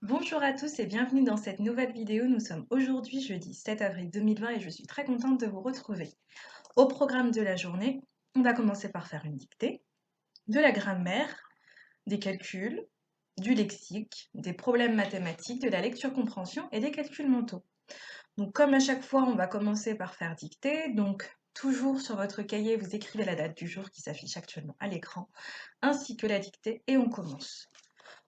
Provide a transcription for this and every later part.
Bonjour à tous et bienvenue dans cette nouvelle vidéo. Nous sommes aujourd'hui jeudi 7 avril 2020 et je suis très contente de vous retrouver. Au programme de la journée, on va commencer par faire une dictée, de la grammaire, des calculs, du lexique, des problèmes mathématiques, de la lecture-compréhension et des calculs mentaux. Donc comme à chaque fois, on va commencer par faire dictée. Donc toujours sur votre cahier, vous écrivez la date du jour qui s'affiche actuellement à l'écran, ainsi que la dictée et on commence.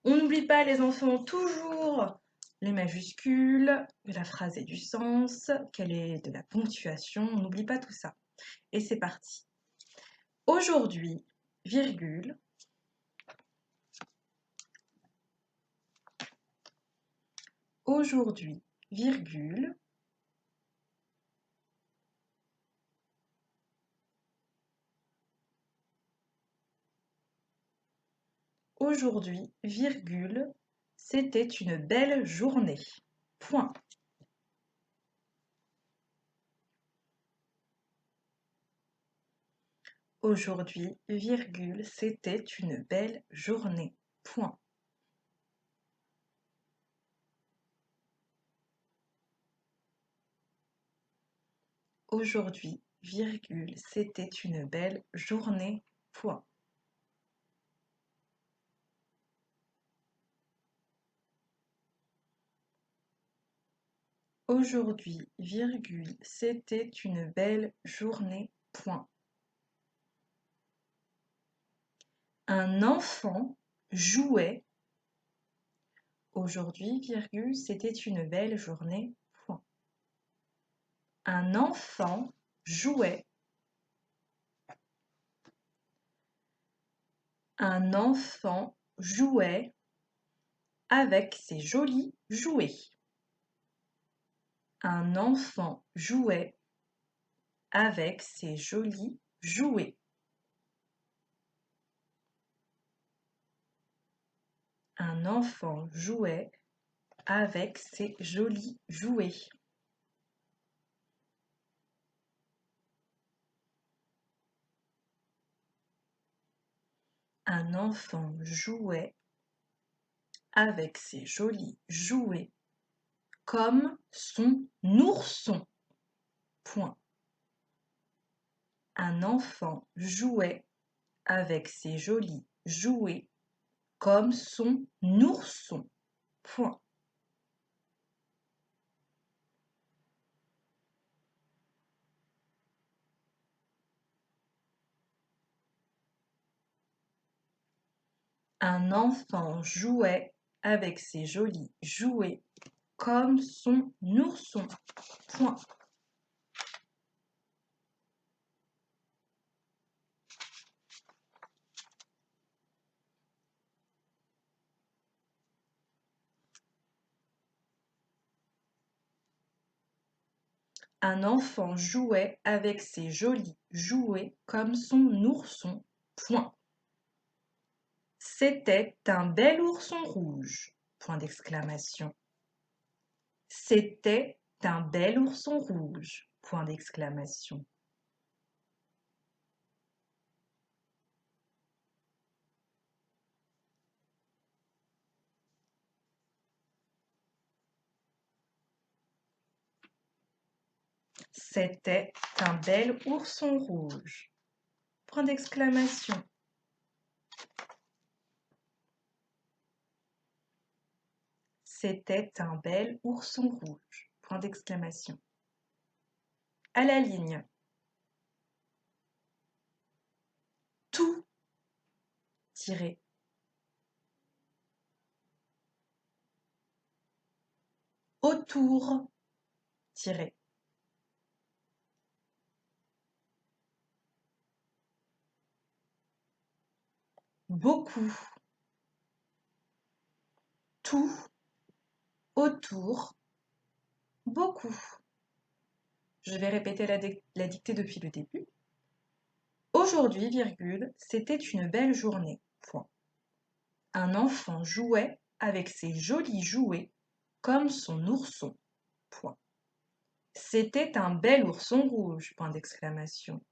On n'oublie pas les enfants toujours les majuscules, que la phrase ait du sens, qu'elle ait de la ponctuation, on n'oublie pas tout ça. Et c'est parti. Aujourd'hui, virgule, aujourd'hui, virgule, aujourd'hui, virgule, c'était une belle journée. Point. Aujourd'hui, virgule, c'était une belle journée. Point. Aujourd'hui, virgule, c'était une belle journée. Point. Aujourd'hui, virgule, c'était une belle journée. Point. Un enfant jouait. Aujourd'hui, virgule, c'était une belle journée. Point. Un enfant jouait. Un enfant jouait avec ses jolis jouets. Un enfant jouait avec ses jolis jouets. Un enfant jouait avec ses jolis jouets. Un enfant jouait avec ses jolis jouets comme son ourson. Point. Un enfant jouait avec ses jolis jouets comme son ourson. Point. Un enfant jouait avec ses jolis jouets comme son ourson. Point. Un enfant jouait avec ses jolis jouets comme son ourson. Point. C'était un bel ourson rouge. Point d'exclamation. C'était un bel ourson rouge. Point d'exclamation. C'était un bel ourson rouge. Point d'exclamation. C'était un bel ourson rouge. Point d'exclamation. À la ligne. Tout tiré. Autour tiré. Beaucoup. Tout autour. Beaucoup. Je vais répéter la dictée depuis le début. Aujourd'hui, virgule, c'était une belle journée. Point. Un enfant jouait avec ses jolis jouets comme son ourson. Point. C'était un bel ourson rouge. Point d'exclamation.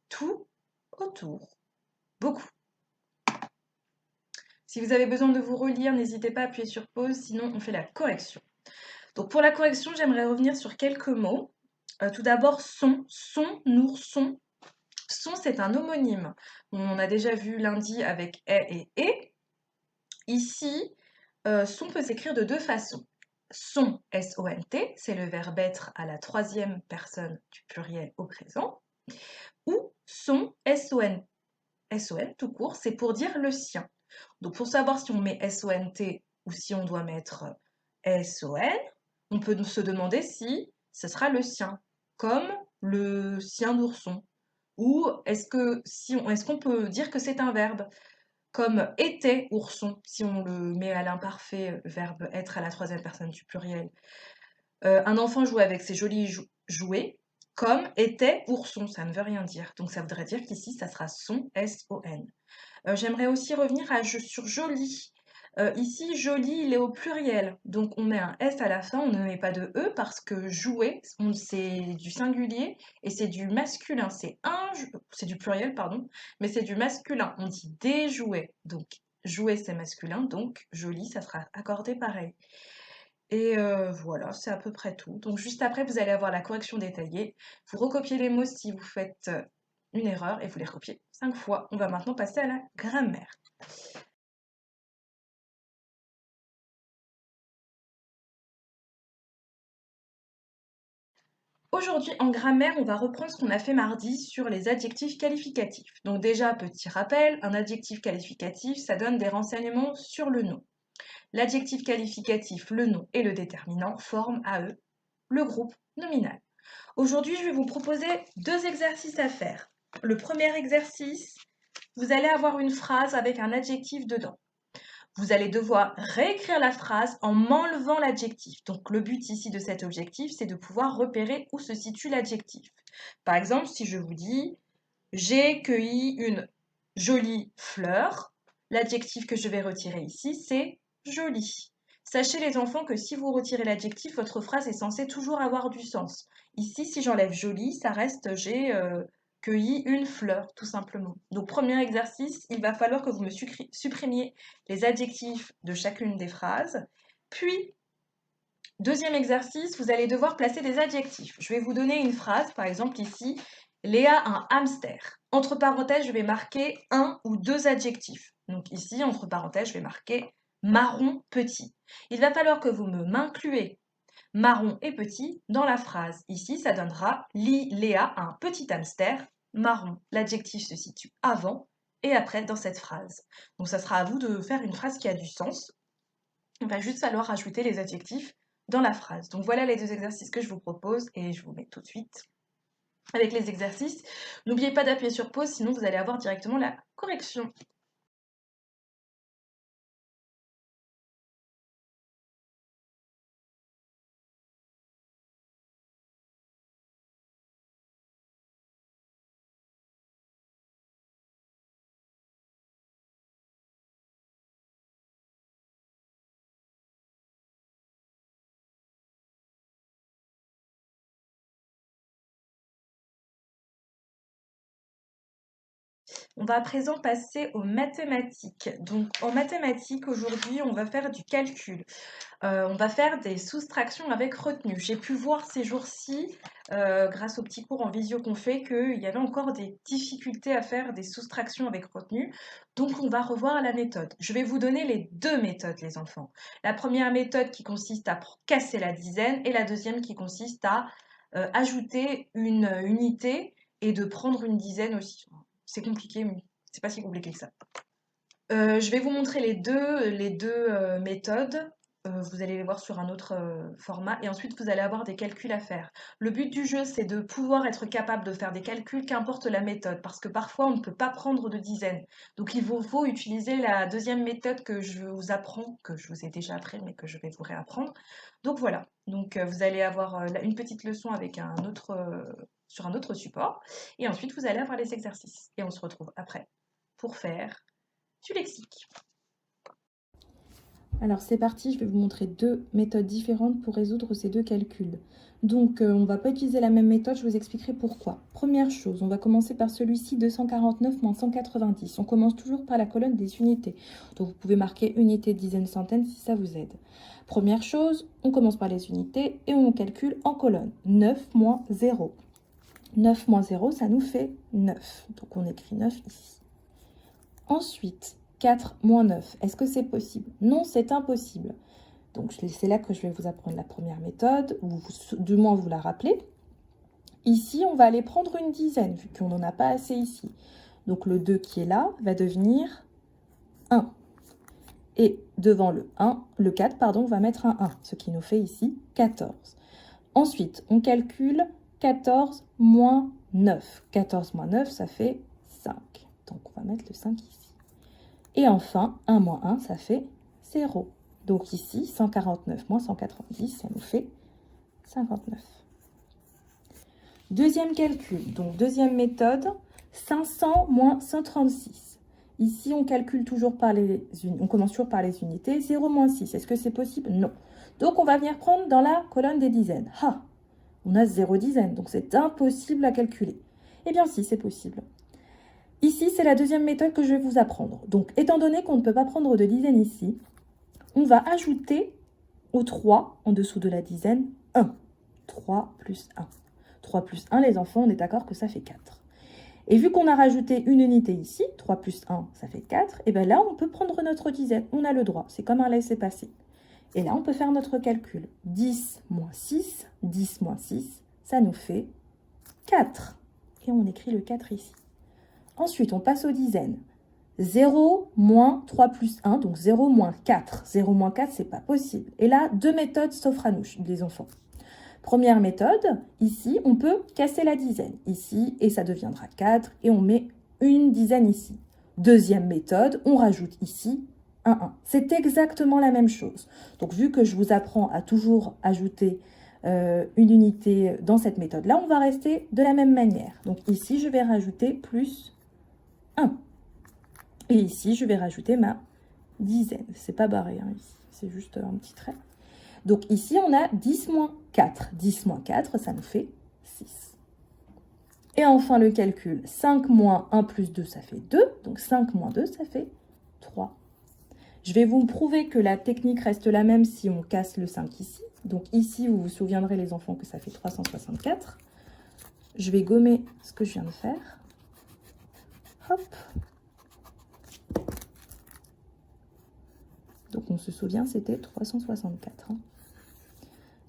Tout autour. Beaucoup. Si vous avez besoin de vous relire, n'hésitez pas à appuyer sur pause, sinon on fait la correction. Donc pour la correction, j'aimerais revenir sur quelques mots. Tout d'abord, son, nourson. Son, c'est un homonyme. On a déjà vu lundi avec et et et. Ici, son peut s'écrire de deux façons. Son, S-O-N-T, c'est le verbe être à la troisième personne du pluriel au présent. Ou son, S-O-N, S-O-N tout court, c'est pour dire le sien. Donc pour savoir si on met S-O-N-T ou si on doit mettre S-O-N, on peut se demander si ce sera le sien, comme le sien d'ourson. Ou est-ce qu'on peut dire que c'est un verbe, comme était ourson, si on le met à l'imparfait, verbe être à la troisième personne du pluriel. Un enfant jouait avec ses jolis jouets, comme était ourson, ça ne veut rien dire. Donc ça voudrait dire qu'ici, ça sera son, S-O-N. J'aimerais aussi revenir sur joli. Ici, joli, il est au pluriel. Donc on met un S à la fin, on ne met pas de E parce que jouer, c'est du singulier et c'est du masculin. C'est du pluriel, pardon, mais c'est du masculin. On dit des jouets. Donc jouer, c'est masculin. Donc joli, ça sera accordé pareil. Et voilà, c'est à peu près tout. Donc juste après, vous allez avoir la correction détaillée. Vous recopiez les mots si vous faites une erreur et vous les recopiez 5 fois. On va maintenant passer à la grammaire. Aujourd'hui, en grammaire, on va reprendre ce qu'on a fait mardi sur les adjectifs qualificatifs. Donc déjà, petit rappel, un adjectif qualificatif, ça donne des renseignements sur le nom. L'adjectif qualificatif, le nom et le déterminant forment à eux le groupe nominal. Aujourd'hui, je vais vous proposer 2 exercices à faire. Le premier exercice, vous allez avoir une phrase avec un adjectif dedans. Vous allez devoir réécrire la phrase en m'enlevant l'adjectif. Donc le but ici de cet objectif, c'est de pouvoir repérer où se situe l'adjectif. Par exemple, si je vous dis « j'ai cueilli une jolie fleur », l'adjectif que je vais retirer ici, c'est « joli ». Sachez les enfants que si vous retirez l'adjectif, votre phrase est censée toujours avoir du sens. Ici, si j'enlève joli, ça reste j'ai cueilli une fleur, tout simplement. Donc, premier exercice, il va falloir que vous me supprimiez les adjectifs de chacune des phrases. Puis, deuxième exercice, vous allez devoir placer des adjectifs. Je vais vous donner une phrase, par exemple ici, Léa a un hamster. Entre parenthèses, je vais marquer un ou deux adjectifs. Donc ici, entre parenthèses, je vais marquer marron petit. Il va falloir que vous m'incluez marron et petit dans la phrase. Ici, ça donnera Léa a un petit hamster marron. L'adjectif se situe avant et après dans cette phrase. Donc ça sera à vous de faire une phrase qui a du sens. Il va juste falloir ajouter les adjectifs dans la phrase. Donc voilà les 2 exercices que je vous propose et je vous mets tout de suite avec les exercices. N'oubliez pas d'appuyer sur pause, sinon vous allez avoir directement la correction. On va à présent passer aux mathématiques. Donc en mathématiques, aujourd'hui, on va faire du calcul. On va faire des soustractions avec retenue. J'ai pu voir ces jours-ci, grâce aux petits cours en visio qu'on fait, qu'il y avait encore des difficultés à faire des soustractions avec retenue. Donc on va revoir la méthode. Je vais vous donner les 2 méthodes, les enfants. La première méthode qui consiste à casser la dizaine et la deuxième qui consiste à ajouter une unité et de prendre une dizaine aussi. C'est compliqué, mais c'est pas si compliqué que ça. Je vais vous montrer les deux méthodes. Vous allez les voir sur un autre format et ensuite vous allez avoir des calculs à faire. Le but du jeu, c'est de pouvoir être capable de faire des calculs, qu'importe la méthode, parce que parfois on ne peut pas prendre de dizaines. Donc il vous faut utiliser la deuxième méthode que je vous apprends, que je vous ai déjà appris, mais que je vais vous réapprendre. Donc voilà. Donc vous allez avoir une petite leçon avec sur un autre support et ensuite vous allez avoir les exercices. Et on se retrouve après pour faire du lexique. Alors c'est parti, je vais vous montrer deux méthodes différentes pour résoudre ces deux calculs. Donc on ne va pas utiliser la même méthode, je vous expliquerai pourquoi. Première chose, on va commencer par celui-ci, 249 moins 190. On commence toujours par la colonne des unités. Donc vous pouvez marquer unité, dizaine, centaine si ça vous aide. Première chose, on commence par les unités et on calcule en colonne. 9 moins 0. 9 moins 0, ça nous fait 9. Donc on écrit 9 ici. Ensuite, 4 moins 9, est-ce que c'est possible? Non, c'est impossible. Donc, c'est là que je vais vous apprendre la première méthode, ou du moins vous la rappeler. Ici, on va aller prendre une dizaine, vu qu'on n'en a pas assez ici. Donc, le 2 qui est là va devenir 1. Et devant le 4, pardon, on va mettre un 1, ce qui nous fait ici 14. Ensuite, on calcule 14 moins 9. 14 moins 9, ça fait 5. Donc, on va mettre le 5 ici. Et enfin, 1 moins 1, ça fait 0. Donc ici, 149 moins 190, ça nous fait 59. Deuxième calcul, donc deuxième méthode, 500 moins 136. Ici, on calcule toujours on commence toujours par les unités. 0 moins 6, est-ce que c'est possible? Non. Donc, on va venir prendre dans la colonne des dizaines. Ah, on a 0 dizaines, donc c'est impossible à calculer. Eh bien, si, c'est possible. Ici, c'est la deuxième méthode que je vais vous apprendre. Donc, étant donné qu'on ne peut pas prendre de dizaines ici, on va ajouter au 3, en dessous de la dizaine, 1. 3 plus 1. 3 plus 1, les enfants, on est d'accord que ça fait 4. Et vu qu'on a rajouté une unité ici, 3 plus 1, ça fait 4, et bien là, on peut prendre notre dizaine. On a le droit, c'est comme un laissez-passer. Et là, on peut faire notre calcul. 10 moins 6, 10 moins 6, ça nous fait 4. Et on écrit le 4 ici. Ensuite, on passe aux dizaines. 0 moins 3 plus 1, donc 0 moins 4. 0 moins 4, c'est pas possible. Et là, deux méthodes s'offrent à nous, les enfants. Première méthode, ici, on peut casser la dizaine. Ici, et ça deviendra 4, et on met une dizaine ici. Deuxième méthode, on rajoute ici un 1. C'est exactement la même chose. Donc, vu que je vous apprends à toujours ajouter une unité dans cette méthode-là, on va rester de la même manière. Donc, ici, je vais rajouter plus 1. Et ici, je vais rajouter ma dizaine. C'est pas barré, hein, ici. C'est juste un petit trait. Donc ici, on a 10 moins 4. 10 moins 4, ça nous fait 6. Et enfin, le calcul. 5 moins 1 plus 2, ça fait 2. Donc 5 moins 2, ça fait 3. Je vais vous prouver que la technique reste la même si on casse le 5 ici. Donc ici, vous vous souviendrez, les enfants, que ça fait 364. Je vais gommer ce que je viens de faire. Hop. Donc, on se souvient, c'était 364.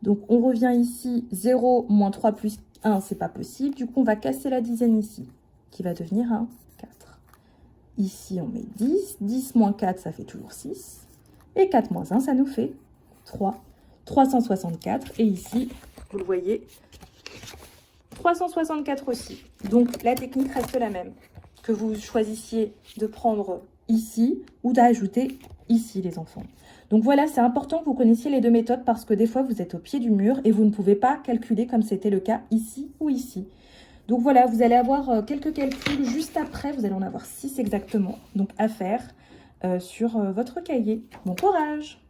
Donc, on revient ici, 0 moins 3 plus 1, c'est pas possible. Du coup, on va casser la dizaine ici, qui va devenir un 4. Ici, on met 10. 10 moins 4, ça fait toujours 6. Et 4 moins 1, ça nous fait 3. 364. Et ici, vous le voyez, 364 aussi. Donc, la technique reste la même. Que vous choisissiez de prendre ici ou d'ajouter ici, les enfants. Donc voilà, c'est important que vous connaissiez les deux méthodes parce que des fois, vous êtes au pied du mur et vous ne pouvez pas calculer comme c'était le cas ici ou ici. Donc voilà, vous allez avoir quelques calculs juste après. Vous allez en avoir 6 exactement, donc à faire sur votre cahier. Bon courage!